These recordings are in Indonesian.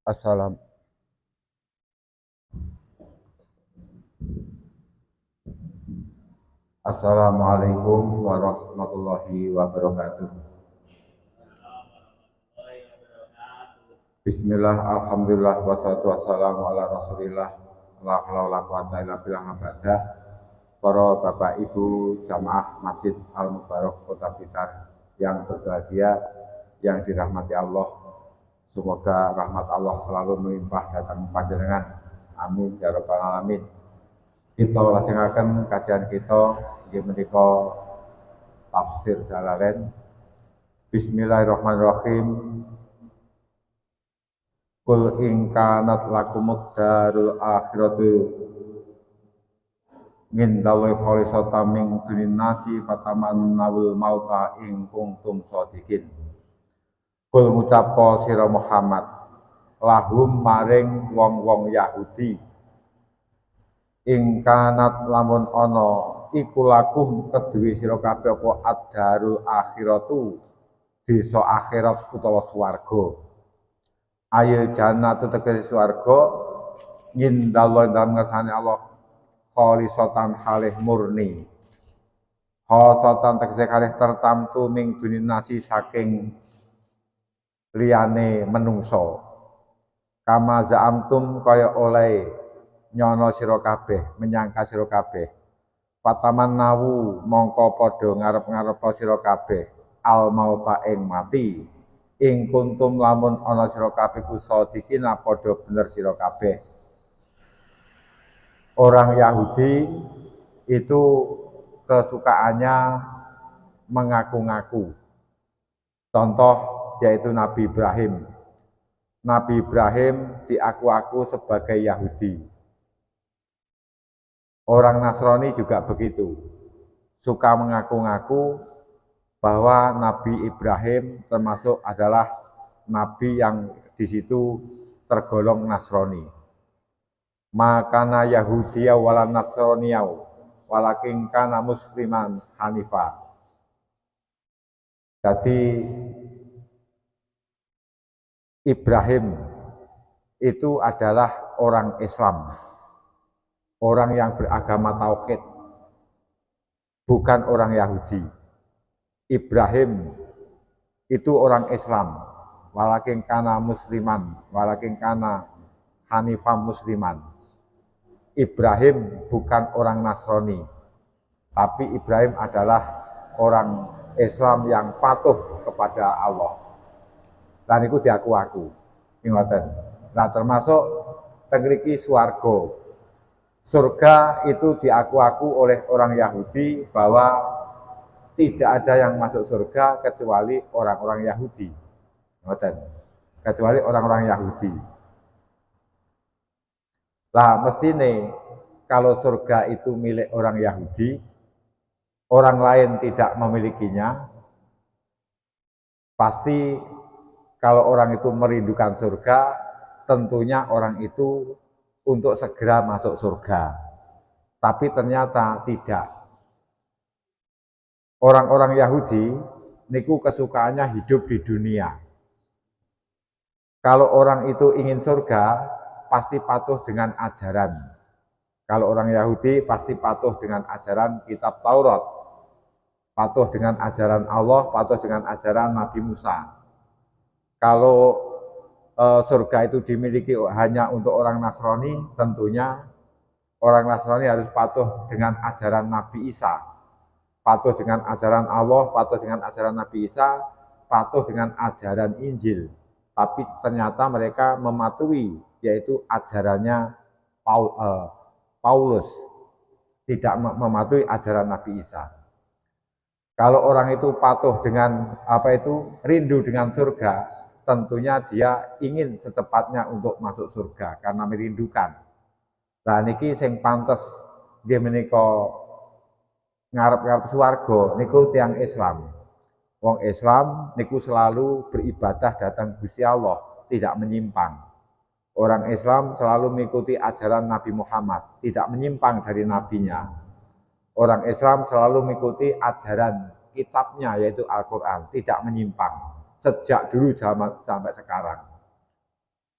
Assalam. Assalamualaikum warahmatullahi wabarakatuh. Bismillah, alhamdulillah, wassalatu wassalamu ala rasulillah. La haula wala quwata illa billah. Para bapak ibu jamaah Masjid Al Mubarak Kota Blitar yang berbahagia, yang dirahmati Allah. Semoga rahmat Allah selalu melimpah datang panjenengan. Amin ya rabbal alamin. Kita lajengaken kajian kita inggih menika tafsir Jalalain. Bismillahirrahmanirrahim. Qul in kanat lakumud darul akhiratu min dawi khalisatan min dunin nasi fatamannawul mauta in kuntum shadiqin. Qul ngucapa sira Muhammad lahum maring wong-wong Yahudi ing kanat lamun ana iku lakum kedue sira kabeh apa ad-darul akhiratu desa akhirat utawa swarga. Ayo jannatu tegese swarga ngindallah dalam ngersane Allah khalisatan halih murni. Khalisatan tegese kalih tertamtu ming dunin nasi saking liyane menungso. Kama za'amtum kaya oleh nyono sira kabeh, menyangka sira kabeh. Pataman nawu mongko padha ngarep-ngarep sira kabeh al mauta ing mati. Ing kuntum lamun ana sira kabeh kusadikin padha bener sira kabeh. Orang Yahudi itu kesukaannya mengaku-ngaku. Contoh yaitu Nabi Ibrahim. Nabi Ibrahim diaku-aku sebagai Yahudi. Orang Nasrani juga begitu. Suka mengaku-ngaku bahwa Nabi Ibrahim termasuk adalah nabi yang di situ tergolong Nasrani. Makana Yahudiya wala Nasraniyau walakin kana musliman hanifa. Jadi Ibrahim itu adalah orang Islam, orang yang beragama tauhid, bukan orang Yahudi. Ibrahim itu orang Islam, walakin kana musliman, walakin kana hanifam musliman. Ibrahim bukan orang Nasrani, tapi Ibrahim adalah orang Islam yang patuh kepada Allah. Dan itu diaku-aku. Nah termasuk tengriki swarga. Surga itu diaku-aku oleh orang Yahudi bahwa tidak ada yang masuk surga kecuali orang-orang Yahudi. Kecuali orang-orang Yahudi. Lah mestine kalau surga itu milik orang Yahudi, orang lain tidak memilikinya, pasti kalau orang itu merindukan surga, tentunya orang itu untuk segera masuk surga. Tapi ternyata tidak. Orang-orang Yahudi niku kesukaannya hidup di dunia. Kalau orang itu ingin surga, pasti patuh dengan ajaran. Kalau orang Yahudi pasti patuh dengan ajaran kitab Taurat. Patuh dengan ajaran Allah, patuh dengan ajaran Nabi Musa. Kalau surga itu dimiliki hanya untuk orang Nasrani, tentunya orang Nasrani harus patuh dengan ajaran Nabi Isa. Patuh dengan ajaran Allah, patuh dengan ajaran Nabi Isa, patuh dengan ajaran Injil. Tapi ternyata mereka mematuhi, yaitu ajarannya Paulus, tidak mematuhi ajaran Nabi Isa. Kalau orang itu patuh dengan rindu dengan surga, tentunya dia ingin secepatnya untuk masuk surga karena merindukan. Nah niki sing pantes dia menika ngarep-ngarep swarga niku tiyang Islam. Wong Islam niku selalu beribadah datang Gusti Allah, tidak menyimpang. Orang Islam selalu mengikuti ajaran Nabi Muhammad, tidak menyimpang dari nabinya. Orang Islam selalu mengikuti ajaran kitabnya yaitu Al-Quran, tidak menyimpang. Sejak dulu zaman sampai sekarang.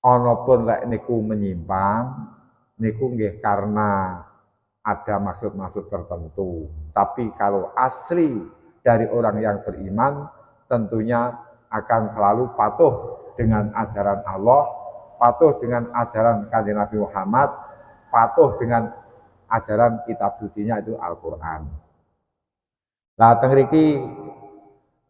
ana pun lek niku menyimpang niku nggih karena ada maksud-maksud tertentu. Tapi kalau asli dari orang yang beriman tentunya akan selalu patuh dengan ajaran Allah, patuh dengan ajaran Kanjeng Nabi Muhammad, patuh dengan ajaran kitab sucinya itu Al-Qur'an. Lah teng mriki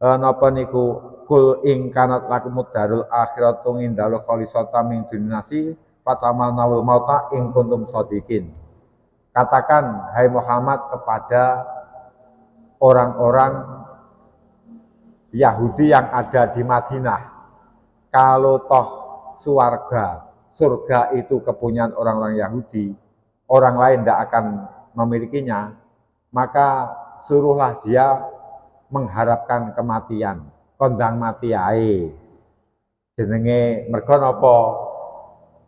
napa niku kul ing kanat lakumud darul akhiratu indal khalisata min dunyasi fatamanawul mauta ing kuntum shadiqin. Katakan hai Muhammad kepada orang-orang Yahudi yang ada di Madinah, kalau toh surga itu kepunyaan orang-orang Yahudi, orang lain tidak akan memilikinya, maka suruhlah dia mengharapkan kematian, kondang mati ae. Jenenge mergo napa?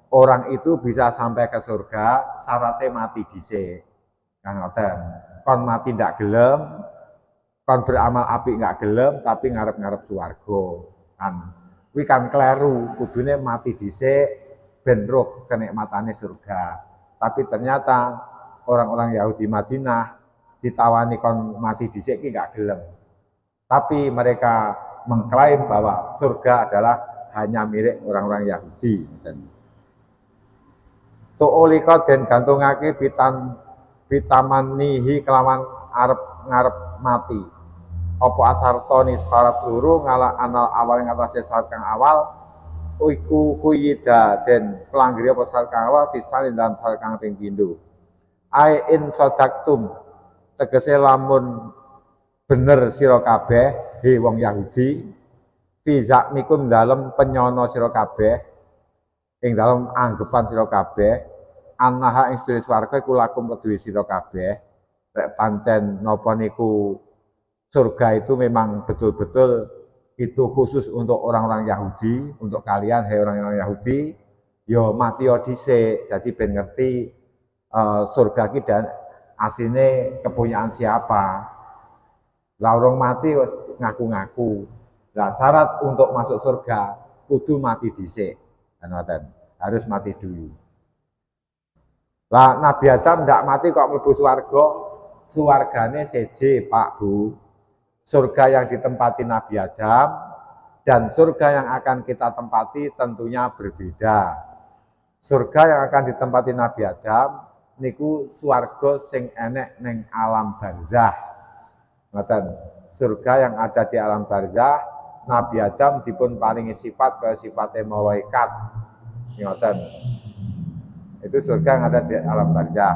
Orang itu bisa sampai ke surga syaratnya mati dhisik. Kan ngoten. Kon mati ndak gelem, kon beramal apik nggak gelem tapi ngarep-ngarep swarga. Kan kuwi kan kleru, kudune mati dhisik ben roh kenikmatane surga. Tapi ternyata orang-orang Yahudi Madinah ditawani kon mati dhisik ki nggak gelem. Tapi mereka mengklaim bahwa surga adalah hanya milik orang-orang Yahudi. Tu'ulika den gantungake bitamanihi kelawan ngarep mati. Apa asartoni syarat luru ngala anal awal yang atasnya syarat kang awal iku kuyida den pelanggiri apa syarat kang awal fisalin dalam syarat kang ping pindho. Ai in sadaqtum tegese lamun bener sira kabeh he wong Yahudi fi zakmikum dalem penyono sira kabeh ing dalem anggepan sira kabeh annaha ing sedaya swarga iku lakum kedue sira kabeh rek pancen napa niku surga itu memang betul-betul itu khusus untuk orang-orang Yahudi, untuk kalian hai orang-orang Yahudi yo mati yo dhisik dadi ben ngerti surga ki dan asline kepunyaan siapa. Lah orang mati wis ngaku-ngaku. Lah syarat untuk masuk surga kudu mati dhisik. Harus mati dulu. Lah Nabi Adam ndak mati kok mlebu swarga. Swargane seje, Pak Bu. Surga yang ditempati Nabi Adam dan surga yang akan kita tempati tentunya berbeda. Surga yang akan ditempati Nabi Adam niku swarga sing enek ning alam barzah. Ngoten. Surga yang ada di alam barzah, Nabi Adam dipun paringi sifat kaya sifate malaikat. Ngoten. Itu surga yang ada di alam barzah.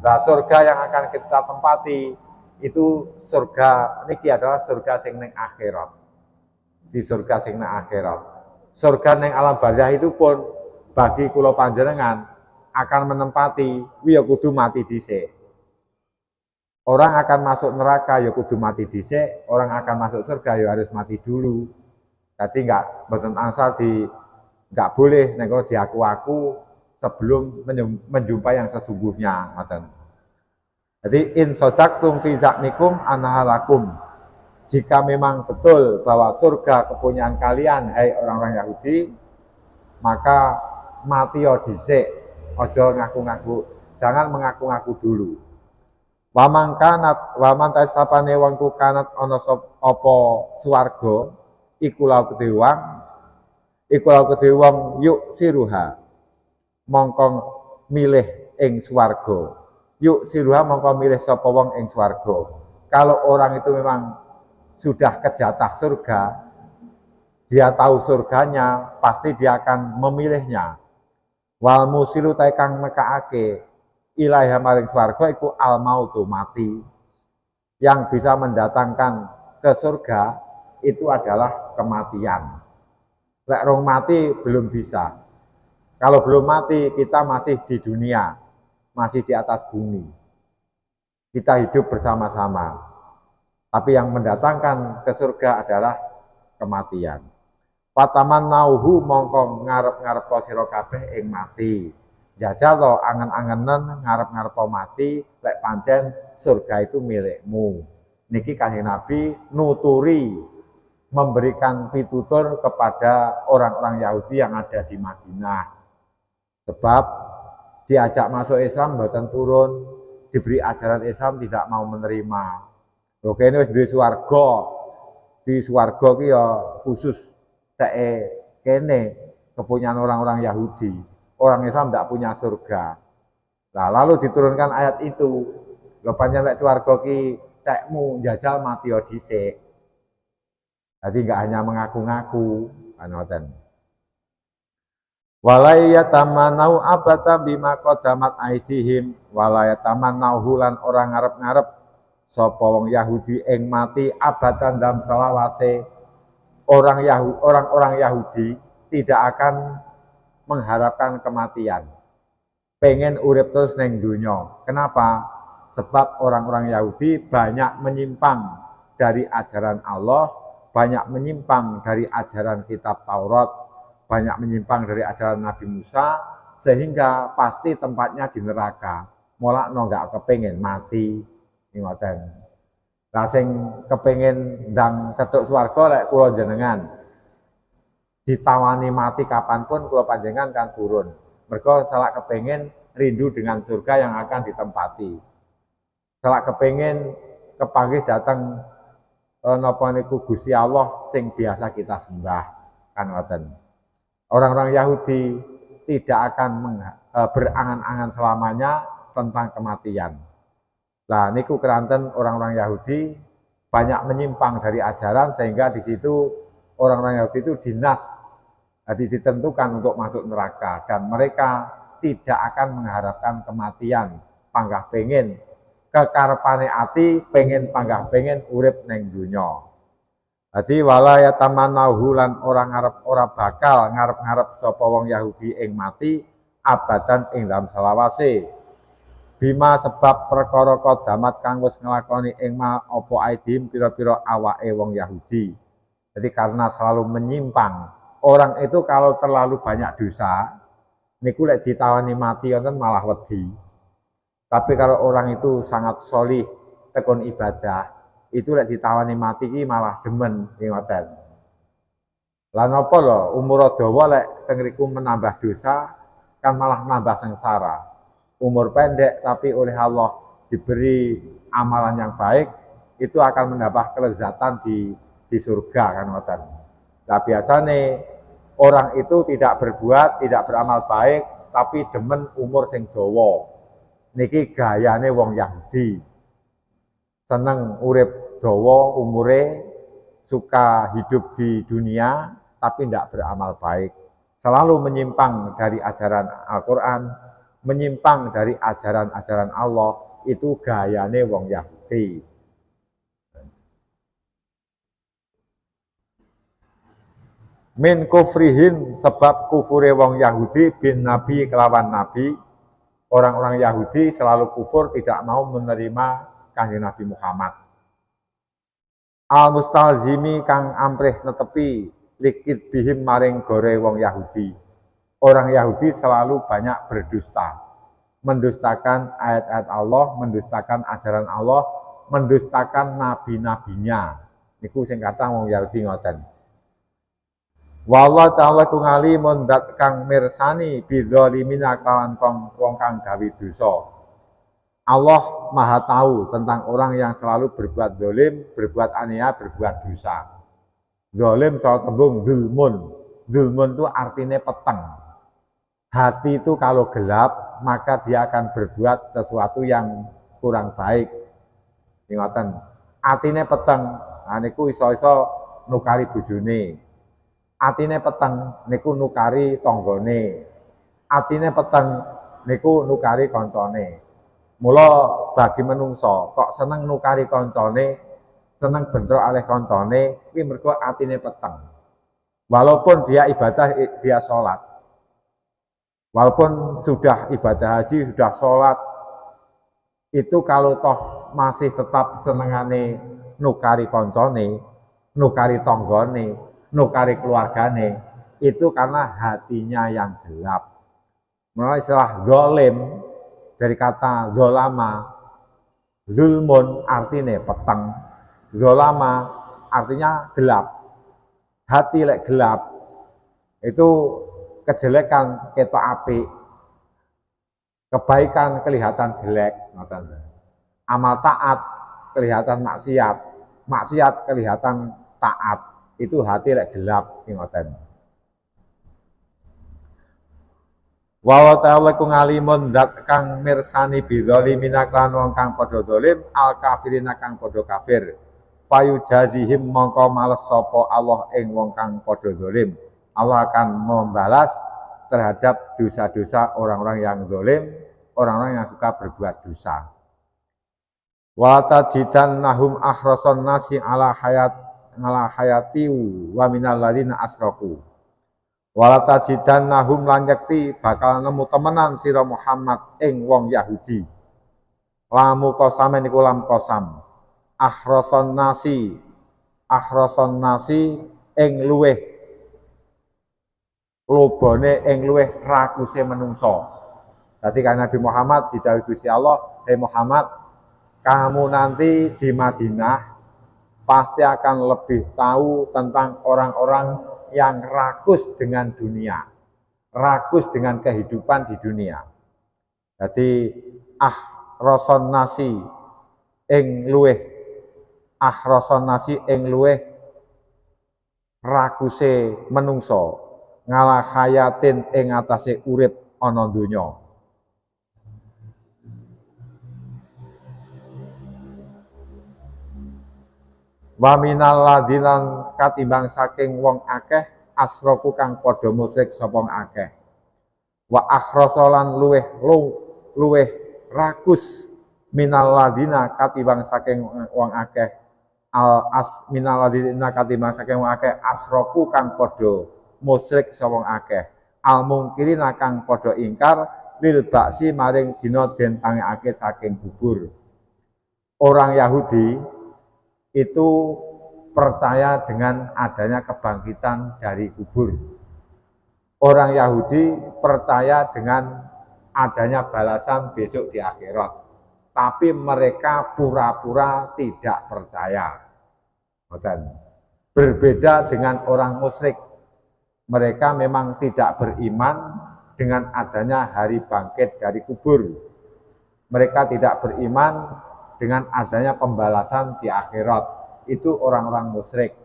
Nah, surga yang akan kita tempati itu surga niki adalah surga sing ning akhirat. Di surga sing ning akhirat. Surga ning alam barzah itu pun bagi kula panjenengan akan menempati kuwi ya kudu mati dhisik. Orang akan masuk neraka ya kudu mati dhisik, orang akan masuk surga ya harus mati dulu. Jadi enggak mboten angsal enggak boleh nek diaku-aku sebelum menjumpai yang sesungguhnya. Jadi in sojaktum fi zaknikum anahalakum. Jika memang betul bahwa surga kepunyaan kalian, hai orang-orang Yahudi, maka mati yo dhisik, aja ngaku-ngaku, jangan mengaku-ngaku dulu. Waman tasapane wong ku kanat ana apa swarga iku lau kedhe wong yuk siruha mongko milih ing swarga. Yuk siruha mongko milih sapa wong ing swarga. Kalau orang itu memang sudah kejatah surga, dia tahu surganya, pasti dia akan memilihnya. Wal musilu ta kang mekaake ilaiha maring swarga iku al mautu mati. Yang bisa mendatangkan ke surga itu adalah kematian. Lek rong mati belum bisa. Kalau belum mati kita masih di dunia, masih di atas bumi. Kita hidup bersama-sama. Tapi yang mendatangkan ke surga adalah kematian. Pataman nauhu mongko ngarep-ngarep sira kabeh ing mati. Jajal to angen-angenen ngarep-ngarep mati lek pancen surga itu milikmu. Niki Kanjeng Nabi nuturi memberikan pitutur kepada orang-orang Yahudi yang ada di Madinah. Sebab diajak masuk Islam mboten purun, diberi ajaran Islam tidak mau menerima. Oke, ini wis duwe swarga. Di swarga ki ya khusus teke kene kepunyaan orang-orang Yahudi. Orang Islam tidak punya surga. Nah, lalu diturunkan ayat itu. Lho pancen lek swarga ki tekmu jajal mati yo dhisik. Jadi enggak hanya mengaku-ngaku, kan ngoten. Walayatamanau abata bima qadamat aisihim, walayatamanau lan orang ngarep-ngarep sapa wong Yahudi ing mati abatan dalam selawase. Orang-orang Yahudi tidak akan mengharapkan kematian. Pengen urip terus neng dunya. Kenapa? Sebab orang-orang Yahudi banyak menyimpang dari ajaran Allah, banyak menyimpang dari ajaran kitab Taurat, banyak menyimpang dari ajaran Nabi Musa, sehingga pasti tempatnya di neraka. Molakno enggak kepengen mati, ngoten. Lah sing kepengen ndang cetuk swarga lek kula jenengan ditawani mati kapanpun kula panjenengan kan turun. Mergo salah kepengen rindu dengan surga yang akan ditempati. Salah kepengen kepanggih datang napa niku Gusti Allah sing biasa kita sembah, kan ngoten. Orang-orang Yahudi tidak akan berangan-angan selamanya tentang kematian. Nah, niku keranten orang-orang Yahudi banyak menyimpang dari ajaran sehingga di situ orang-orang Yahudi itu dinas, jadi ditentukan untuk masuk neraka dan mereka tidak akan mengharapkan kematian, panggah pengen kekarepane ati pengen panggah pengen urip neng dunya. Jadi wala yatamanahu lan ora bakal ngarep-ngarep sapa wong Yahudi ing mati abadan ing dalam selawase. Bima sebab perkara qadamat kang wis nglakoni ing apa aidhim pira-pira awake wong Yahudi. Jadi karena selalu menyimpang, orang itu kalau terlalu banyak dosa, niku lek ditawani mati wonten malah wedi. Tapi kalau orang itu sangat solih, tekun ibadah, itu lek ditawani mati iki malah demen ngoten. Lah napa lho umur dawa lek teng riku menambah dosa kan malah nambah sengsara. Umur pendek tapi oleh Allah diberi amalan yang baik, itu akan menambah kelezatan di surga kan ngoten. Nah biasane orang itu tidak berbuat, tidak beramal baik, tapi demen umur sing dawa. Niki gayane wong Yahudi. Seneng urip dawa umure, suka hidup di dunia tapi tidak beramal baik. Selalu menyimpang dari ajaran Al-Qur'an, menyimpang dari ajaran-ajaran Allah, itu gayane wong Yahudi. Min kufrihim sebab kufure wong Yahudi bin Nabi kelawan Nabi. Orang-orang Yahudi selalu kufur, tidak mau menerima Kanjeng Nabi Muhammad. Al-mustalzimi kang amprih netepi likit bihim maring gore wong Yahudi. Orang Yahudi selalu banyak berdusta, mendustakan ayat-ayat Allah, mendustakan ajaran Allah, mendustakan nabi-nabinya. Niku sing kata wong Yahudi ngoten. Wallahu ta'ala kungali mondat kang mirsani bidzalimina kawan wong kang gawe dosa. Allah Maha tahu tentang orang yang selalu berbuat zalim, berbuat aniaya, berbuat dosa. Zalim saha tembung zulmun. Zulmun itu artinya peteng. Hati itu kalau gelap, maka dia akan berbuat sesuatu yang kurang baik. Ingatkan, atine peteng, nah niku iso-iso nukari bojone. Atine peteng, niku nukari tanggane. Atine peteng, niku nukari kancane. Mula bagi menungso, kok seneng nukari kancane, seneng bentrok alih kancane, kuwi mergo atine peteng. Walaupun dia ibadah, dia sholat. Walaupun sudah ibadah haji, sudah sholat, itu kalau toh masih tetap senengane nukari koncone, nukari tonggone, nukari keluargane, itu karena hatinya yang gelap. Menurut istilah zalim, dari kata zolama, zulmun artinya peteng, zolama artinya gelap. hati lek gelap itu kejelekan ketok apik, kebaikan kelihatan jelek, amal taat kelihatan maksiat, maksiat kelihatan taat. Itu hati lek gelap ngoten. Wa ta'ala ku ngalimun dat kang mirsani bidzalimin kan wong kang padha zalim, al kafirina kang padha kafir. Fayu jazihim mongko males sapa Allah ing wong kang padha zalim. Allah akan membalas terhadap dosa-dosa orang-orang yang zalim, orang-orang yang suka berbuat dosa. Wa tajidannahum ahrasan nasi ala hayati wa minal ladina asraku. Wa tajidannahum lan yakti bakal nemu temenan sira Muhammad ing wong Yahudi. Lamu kosamen iku lam kosam. Ahrasan nasi ing luweh lobone ing luweh rakuse menungso. Dadi kan Nabi Muhammad didhawuhi Gusti Allah, "Hei Muhammad, kamu nanti di Madinah pasti akan lebih tahu tentang orang-orang yang rakus dengan dunia, rakus dengan kehidupan di dunia." Jadi ahrasan nasi ing luweh rakuse menungso ngalah hayatin ing atase urip ana donya. Wa minal ladinan katimbang saking wong akeh asroku kang padha musyrik sapa akeh. Wa akhrasalan luweh rakus minal ladina katimbang saking wong akeh minal ladina katimbang saking wong akeh asroku kang padha musyrik sapa akeh. Al mungkirina kang padha ingkar lil baksi maring dina den pangekake saking kubur. Orang Yahudi itu percaya dengan adanya kebangkitan dari kubur. Orang Yahudi percaya dengan adanya balasan besok di akhirat. Tapi mereka pura-pura tidak percaya. Berbeda dengan orang musyrik. Mereka memang tidak beriman dengan adanya hari bangkit dari kubur. Mereka tidak beriman dengan adanya pembalasan di akhirat. Itu orang-orang musyrik.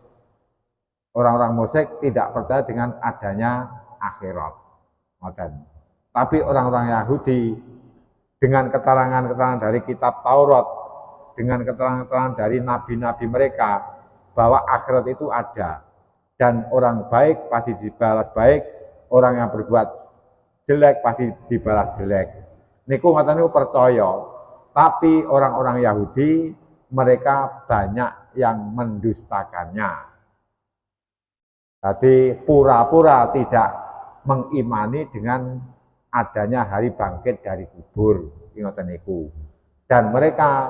Orang-orang musyrik tidak percaya dengan adanya akhirat. Tapi orang-orang Yahudi dengan keterangan-keterangan dari kitab Taurat, dengan keterangan-keterangan dari nabi-nabi mereka bahwa akhirat itu ada dan orang baik pasti dibalas baik, orang yang berbuat jelek pasti dibalas jelek. Niku ngoten niku percaya. Tapi orang-orang Yahudi mereka banyak yang mendustakannya. Jadi pura-pura tidak mengimani dengan adanya hari bangkit dari kubur. Ngoten niku. Dan mereka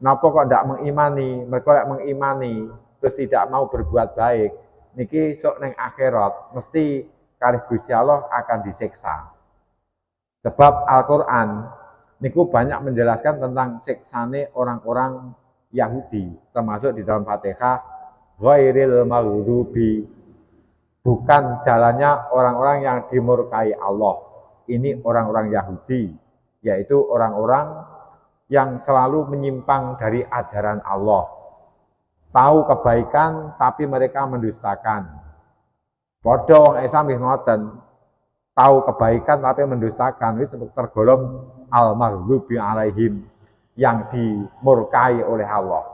napa kok tidak mengimani? Mereka mengimani terus tidak mau berbuat baik. Niki sok neng akhirat mesti kalih Gusti Allah akan disiksa. Sebab Al-Qur'an niku banyak menjelaskan tentang siksane orang-orang Yahudi, termasuk di dalam Fatihah, ghairil maghdubi, bukan jalannya orang-orang yang dimurkai Allah. Ini orang-orang Yahudi, yaitu orang-orang yang selalu menyimpang dari ajaran Allah. Tahu kebaikan tapi mereka mendustakan. Padha wong Islam nggih ngoten. Tahu kebaikan tapi mendustakan, itu tergolong al-maghdubi alaihim, yang dimurkai oleh Allah.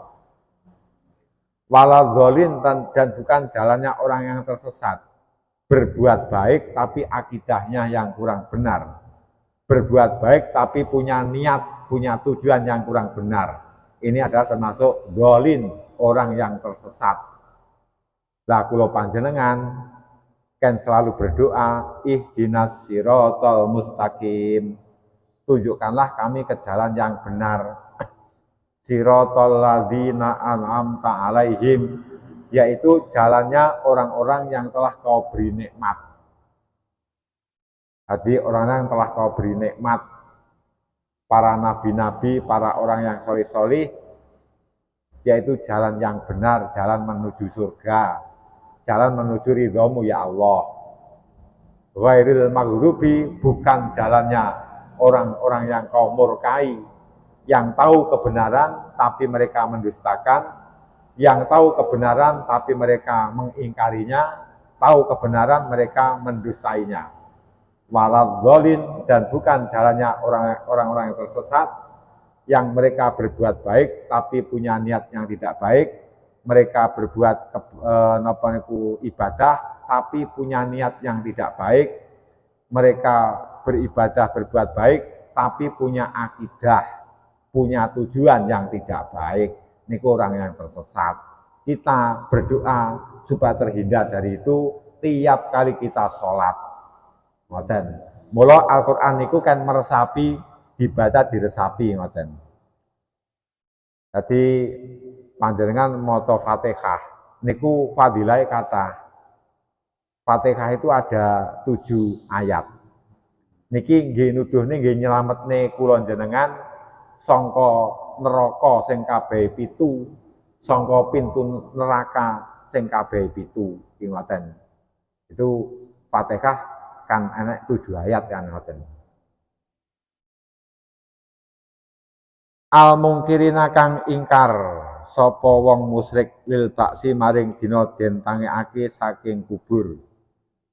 Waladhdallin, dan bukan jalannya orang yang tersesat. Berbuat baik tapi akidahnya yang kurang benar. Berbuat baik tapi punya niat, punya tujuan yang kurang benar. Ini adalah termasuk dhalin, orang yang tersesat. Lah kula panjenengan kan selalu berdoa, ihdinas siratal mustaqim. Tunjukkanlah kami ke jalan yang benar. Siratal ladzina an'amta alaihim, yaitu jalannya orang-orang yang telah kau beri nikmat. Jadi orang-orang yang telah kau beri nikmat, para nabi-nabi, para orang yang solih-solih, yaitu jalan yang benar, jalan menuju surga. jalan menuju ridhomu ya Allah. Ghairil maghdubi, bukan jalannya orang-orang yang kau murkai, yang tahu kebenaran tapi mereka mendustakan, yang tahu kebenaran tapi mereka mengingkarinya, tahu kebenaran mereka mendustainya. Waladhdallin, dan bukan jalannya orang-orang yang tersesat, yang mereka berbuat baik tapi punya niat yang tidak baik, mereka berbuat ibadah tapi punya niat yang tidak baik, mereka beribadah berbuat baik tapi punya akidah, punya tujuan yang tidak baik. Ini orang yang tersesat. Kita berdoa supaya terhindar dari itu tiap kali kita sholat. Mula Al-Quran niku kan meresapi, dibaca diresapi ngoten. Jadi panjenengan maca Fatihah niku fadilah kata Fatihah itu ada 7 ayat. Niki nggih nuduhne nggih nyelametne kula jenengan sangka neraka sing kabeh 7, sangka pintu neraka sing kabeh 7 ngoten. Itu Fatihah kan enek 7 ayat kan ngoten. Al-mungkirina kang ingkar sapa wong musyrik lil baksi maring dina den tangekake saking kubur.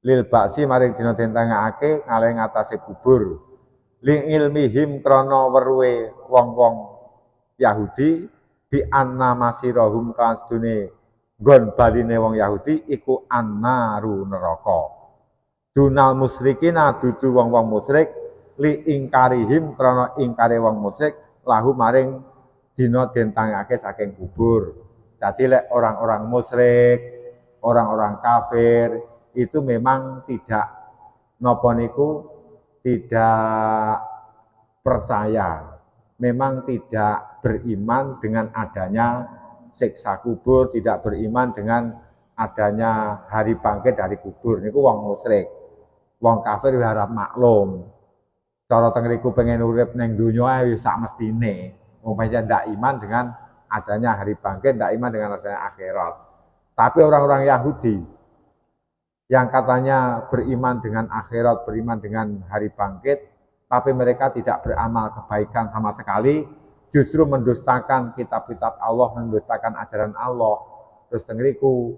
Lil baksi maring dina den tangekake ngale ngatasé kubur. Ling ilmihim krana weruhe wong-wong Yahudi bi anna masirahum kan sedune nggon baline wong Yahudi iku annaru neraka. Dunal musyrikina dudu wong-wong musyrik li ingkarihim krana ingkare wong musyrik lahu maring dina den tangekake saking kubur. Dadi lek orang-orang musyrik, orang-orang kafir itu memang tidak napa niku tidak percaya, memang tidak beriman dengan adanya siksa kubur, tidak beriman dengan adanya hari bangkit dari kubur. Niku wong musyrik. Wong kafir harap maklum. Cara tengeriku pengen urip neng dunia ya sak mestine. Umpamanya ndak iman dengan adanya hari bangkit, ndak iman dengan adanya akhirat. Tapi orang-orang Yahudi yang katanya beriman dengan akhirat, beriman dengan hari bangkit, tapi mereka tidak beramal kebaikan sama sekali, justru mendustakan kitab-kitab Allah, mendustakan ajaran Allah. Terus tengeriku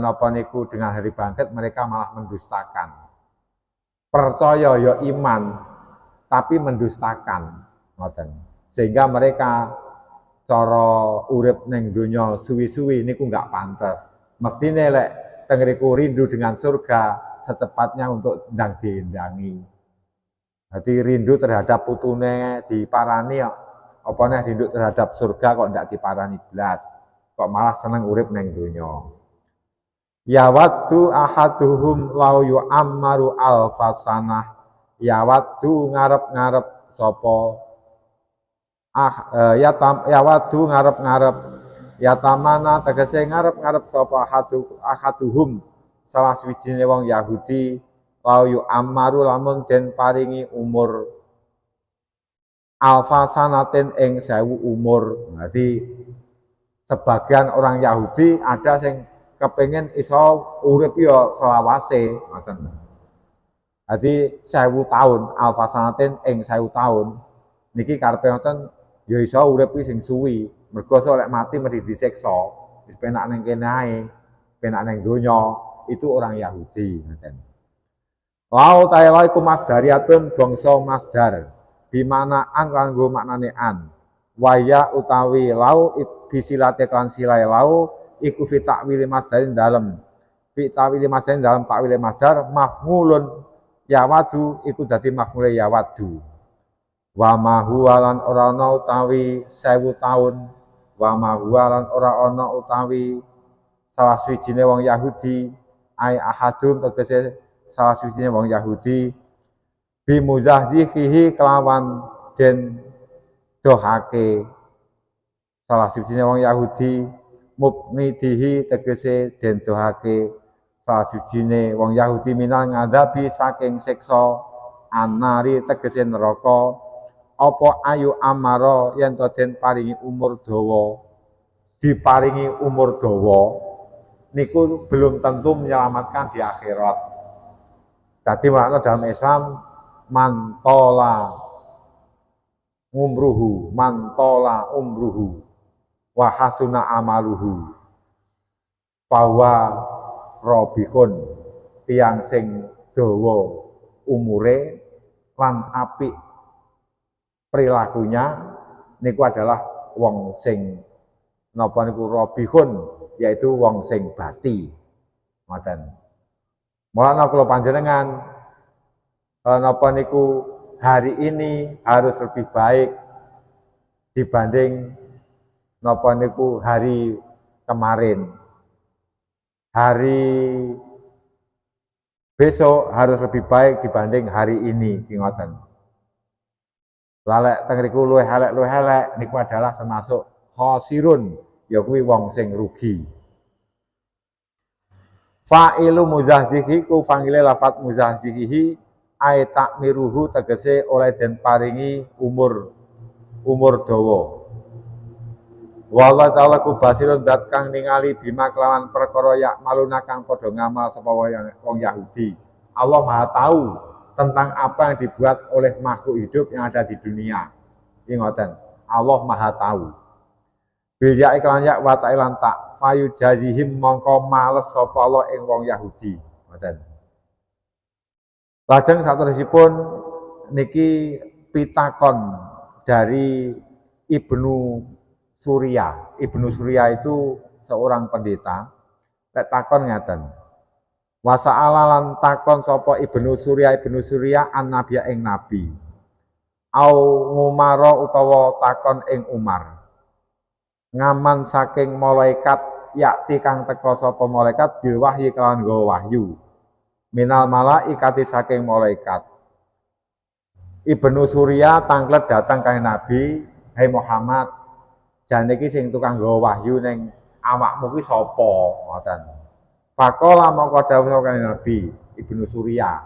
napa niku dengan hari bangkit mereka malah mendustakan. Percaya ya iman tapi mendustakan ngoten. Sehingga mereka cara urip ning donya suwi-suwi niku enggak pantes. Mestine lek tengeriku rindu dengan surga secepatnya untuk ndang diendangi. Jadi rindu terhadap putune diparani apa neh rindu terhadap surga kok ndak diparani blas. Kok malah seneng urip ning donya. Ya waddu ahaduhum lau yu'ammaru alfasanah. Ya waddu ngarep-ngarep sapa ya waddu ngarep-ngarep ya tamana tegese ngarep-ngarep sapa ahaduhum salah swijine wong Yahudi lau yu'ammaru lamun den paringi umur alfasanatin ing 1000 umur. Jadi sebagian orang Yahudi ada sing kepengen iso urip ya selawase ngoten. Dadi 1000 tahun alfasanatin ing 1000 tahun niki karepe ngoten ya iso urip sing suwi. Mergo lek mati mesti disiksa. Wis penak ning kene ae, penak ning donya, itu orang Yahudi ngoten. Lau ta'ala iku masdariatun bangsa masdar. Bimana an kanggo maknane an. Waya utawi lau bisilate kan silai lau iku fi ta'wili masdarin dalam fi ta'wili masdarin dalam ta'wili masdar maf'ulun yawadu iku dadi maf'ul yawadu wa ma huwa lan ora ana utawi 1000 taun wa ma huwa lan ora ana utawi salah swijine wong Yahudi ai ahadum tegese salah swijine wong Yahudi bi muzahzihi kelawan den dohake salah swijine wong Yahudi mukmidihi tegese den dohake salah sijine wong Yahudi minal ngadabi saking siksa anari tegese neraka apa ayu amara yen to den paringi umur dawa diparingi umur dawa niku belum tentu menyelamatkan di akhirat. Jadi makna dalam Islam mantola umruhu wa hasuna amaluhu bahwa robikun tiang sing dawa umure lan apik perilakunya niku adalah wong sing napa niku robihun, yaitu wong sing bati. Ngoten. Mulane kula panjenengan napa niku hari ini harus lebih baik dibanding napa niku hari kemarin. Hari besok harus lebih baik dibanding hari ini, ngoten. Lalek teng riku luwih elek niku adalah termasuk khosirun, ya kuwi wong sing rugi. Fa'ilu muzahzihi ku fangile lafat muzahzihi ay takmiruhu tegese oleh den paringi umur dawa. Wallahu ta'ala ku basirun dat kang ningali bima kelawan perkara yak maluna kang padha ngamal sapa wong Yahudi. Allah Maha tahu tentang apa yang dibuat oleh makhluk hidup yang ada di dunia. Iki ngoten. Allah Maha tahu. Bil ya iklan ya wa ta'ilan tak fayu jazihim mongko males sapa Allah ing wong Yahudi. Ngoten. Lajeng saterusipun niki pitakon dari Ibnu Surya. Ibnu Surya itu seorang pendeta. Lek takon ngaten. Wa sa'alalan takon sapa Ibnu Surya an nabiya ing nabi. Au ngumara utawa takon ing Umar. Ngaman saking malaikat yakti kang teka sapa malaikat bil wahyi kelawan nggawa wahyu. Minal malaikati saking malaikat. Ibnu Surya tanglet datang kang Nabi, "Hai Muhammad, jane iki sing tukang nggawa wahyu ning awakmu ki sapa?" Ngoten. Faqala mongko dawuh kang Nabi Ibnu Surya.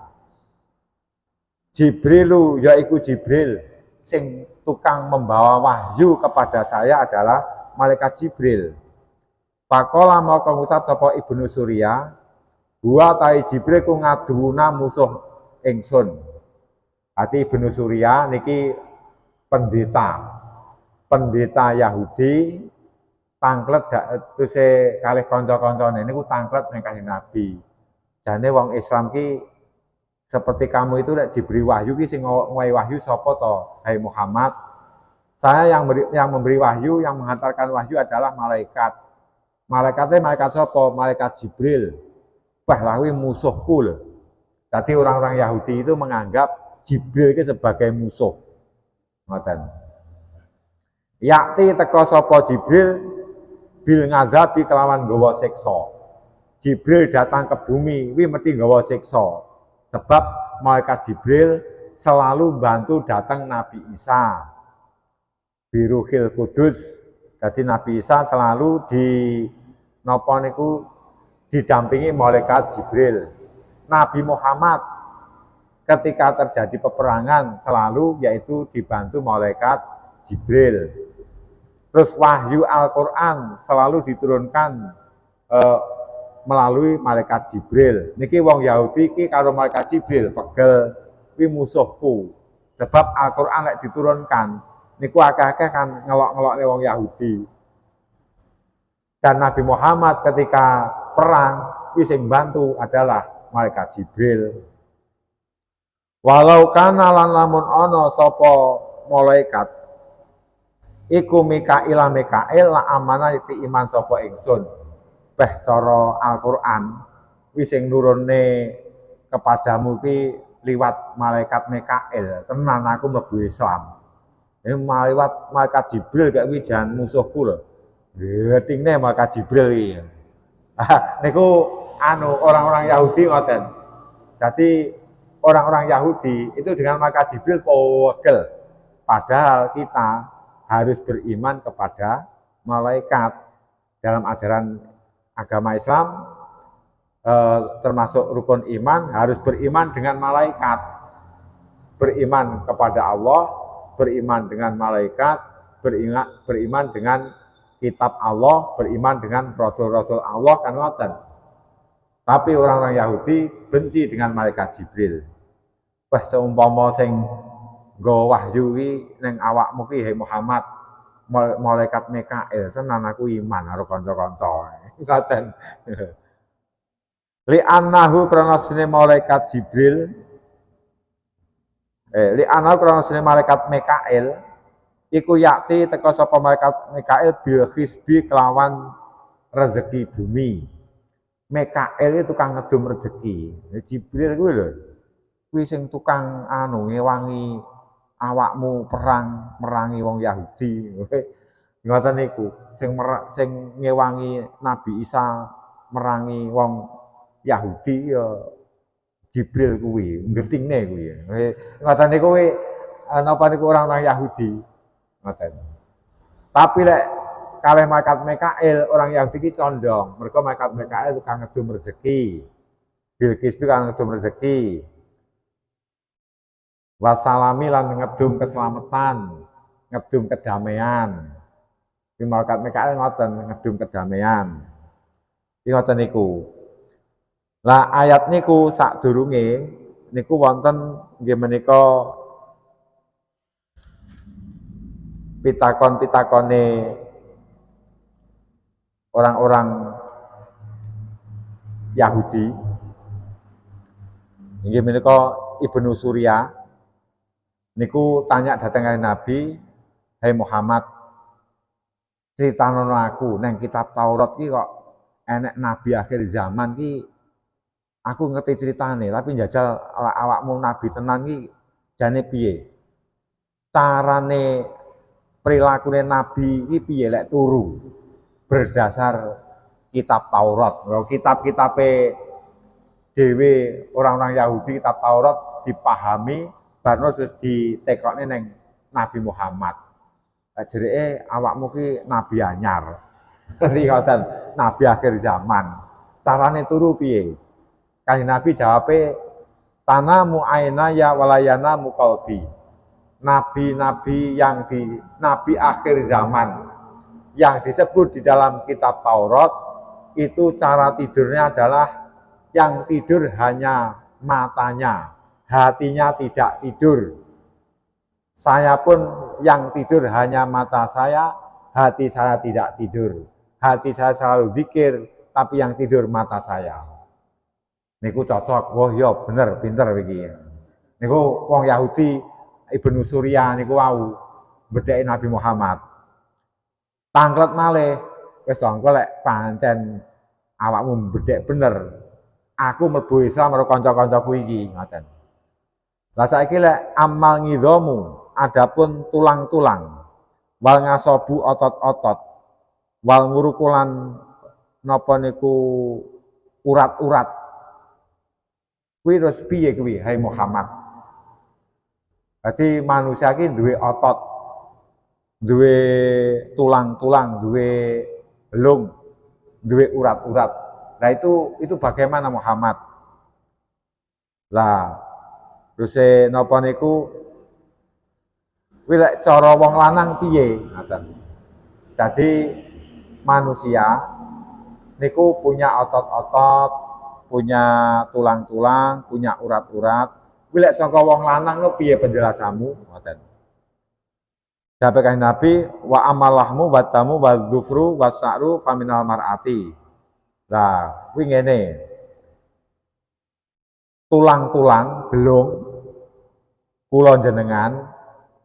Jibrilu yaiku Jibril sing tukang membawa wahyu kepada saya adalah malaikat Jibril. Faqala mongko ngucap sapa Ibnu Surya, "Wa ta'i Jibril ku ngaduna musuh ingsun." Ati Ibnu Surya niki pendeta Yahudi tanglet tuse kalih kanca-kancane niku tanglet ning Kanjeng Nabi. Jane wong Islam ki seperti kamu itu nek diberi wahyu ki sing ngowahi wahyu sapa to? Hai Muhammad. Saya yang memberi wahyu, yang menghantarkan wahyu adalah malaikat. Malaikatnya malaikat sapa? Malaikat Jibril. Wah, lawi musuhku lho. Jadi orang-orang Yahudi itu menganggap Jibril itu sebagai musuh. Ngoten. Yakti teka sapa Jibril bil ngazabi kelawan nggawa siksa. Jibril datang ke bumi kuwi mesti nggawa siksa. Sebab malaikat Jibril selalu bantu datang Nabi Isa. Biruhil Kudus. Jadi Nabi Isa selalu didampingi malaikat Jibril. Nabi Muhammad ketika terjadi peperangan selalu yaitu dibantu malaikat Jibril. Terus wahyu Al-Qur'an selalu diturunkan melalui malaikat Jibril. Niki wong Yahudi iki karo malaikat Jibril pegel kuwi musuhku. Sebab Al-Qur'an lek diturunkan niku akeh-akeh kan ngelok-ngelokne wong Yahudi. Dan Nabi Muhammad ketika perang kuwi sing bantu adalah malaikat Jibril. Walau kana lan lamun ana sapa malaikat iku Mikail la amanah iki iman sapa ingsun. Beh cara Al-Qur'an kuwi sing nurunne kepadamu ki liwat malaikat Mikail. Tenan aku mlebu Islam. Ini liwat malaikat Jibril gak kuwi jan musuhku lho. Ngertine malaikat Jibril iki. Niku orang-orang Yahudi ngoten. Jadi orang-orang Yahudi itu dengan malaikat Jibril pegel. Padahal kita harus beriman kepada malaikat. Dalam ajaran agama Islam termasuk rukun iman harus beriman dengan malaikat. Beriman kepada Allah, beriman dengan malaikat, beriman dengan kitab Allah, beriman dengan rasul-rasul Allah kan ngoten. Tapi orang-orang Yahudi benci dengan malaikat Jibril. Wah, seumpama sing nggo wahyu iki ning awakmu ki Muhammad, malaikat Mikail tenan aku iman karo kanca-kanca. Ngoten. Li annahu krana sine malaikat Jibril li annahu krana sine malaikat Mikail iku yakti teka sapa malaikat Mikail bil hisbi kelawan rezeki bumi. Mikail itu tukang ngedum rezeki. Jibril kuwi lho. Kuwi sing tukang ngewangi awakmu perang merangi wong Yahudi. Ngoten niku. Sing ngewangi Nabi Isa merangi wong Yahudi ya Jibril kuwi, ngertingne kuwi. Ngoten niku kuwi napa niku orang-orang Yahudi. Ngoten. Tapi lek kalih malaikat Mikail orang Yahudi ki condong. Mergo malaikat Mikail tukang ngedum rezeki. Bilqis tukang ngedum rezeki. Wasalami lan ngedum keselamatan, ngedum kedamaian. Di malaikat Mikail ngoten ngedum kedamaian. Iki ngoten niku. Lah ayat niku sadurunge niku wonten nggih menika pitakon-pitakone orang-orang Yahudi. Inggih menika Ibnu Surya niku tanya datang kali Nabi, "Hai Muhammad, critanono aku nang kitab Taurat ki kok enek nabi akhir zaman ki aku ngerti ceritane, tapi njajal awakmu nabi tenan ki jane piye? Carane prilakune nabi iki piye lek turu berdasar kitab Taurat. Kitab-kitabe dhewe orang-orang Yahudi kitab Taurat dipahami barno terus ditekokne ning Nabi Muhammad. Jereke awakmu ki nabi anyar. Ngerti ngoten, nabi akhir zaman. Carane turu piye? Kanjeng Nabi jawabe tanamu ainaya walayana muqalbi. Nabi-nabi nabi akhir zaman yang disebut di dalam kitab Taurat itu cara tidurnya adalah yang tidur hanya matanya, hatinya tidak tidur. Saya pun yang tidur hanya mata saya, hati saya tidak tidur. Hati saya selalu zikir, tapi yang tidur mata saya. Niku cocok, wah ya bener, pinter iki. Niku wong Yahudi Ibnu Surya niku wau bedheki Nabi Muhammad. Tanglet malih wis engko lek pancen awakmu bedhek bener. Aku mlebu Islam karo kanca-kancaku iki, ngoten. Lah saiki lek amal ngidhamu, adapun tulang-tulang, wal ngasobu otot-otot, wal ngurukulan napa niku urat-urat. Kuwi terus piye kuwi hai Muhammad? Berarti manusia iki duwe otot, duwe tulang-tulang, duwe belung, duwe urat-urat. Nah itu bagaimana Muhammad? Lah terus napa niku kuwi lek cara wong lanang piye? Ngoten. Jadi manusia niku punya otot-otot, punya tulang-tulang, punya urat-urat. Kuwi lek saka wong lanang lho piye penjelasanmu? Ngoten. Sampai kanjeng Nabi wa amalahmu watamu wa dzufru wasa'ru faminal mar'ati. Lah, kuwi ngene. Tulang-tulang belung kula jenengan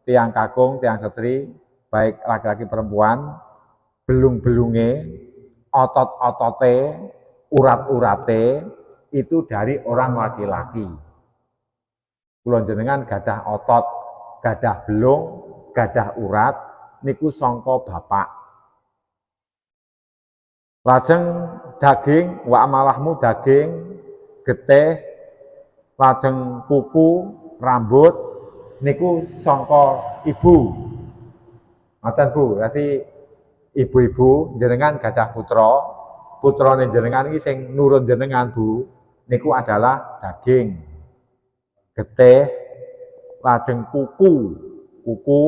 tiang kakung, tiang setri, baik laki-laki perempuan, belung-belunge, otot-otote, urat-urate itu dari orang laki-laki. Kula jenengan gadah otot, gadah belung, gadah urat niku sangka bapak. Lajeng daging wa amalahmu daging, getih, lajeng kuku, rambut niku sangka ibu. Ngoten Bu, berarti ibu-ibu jenengan gadah putra, putrane jenengan iki sing nurun jenengan Bu, niku adalah daging, getih, lajeng kuku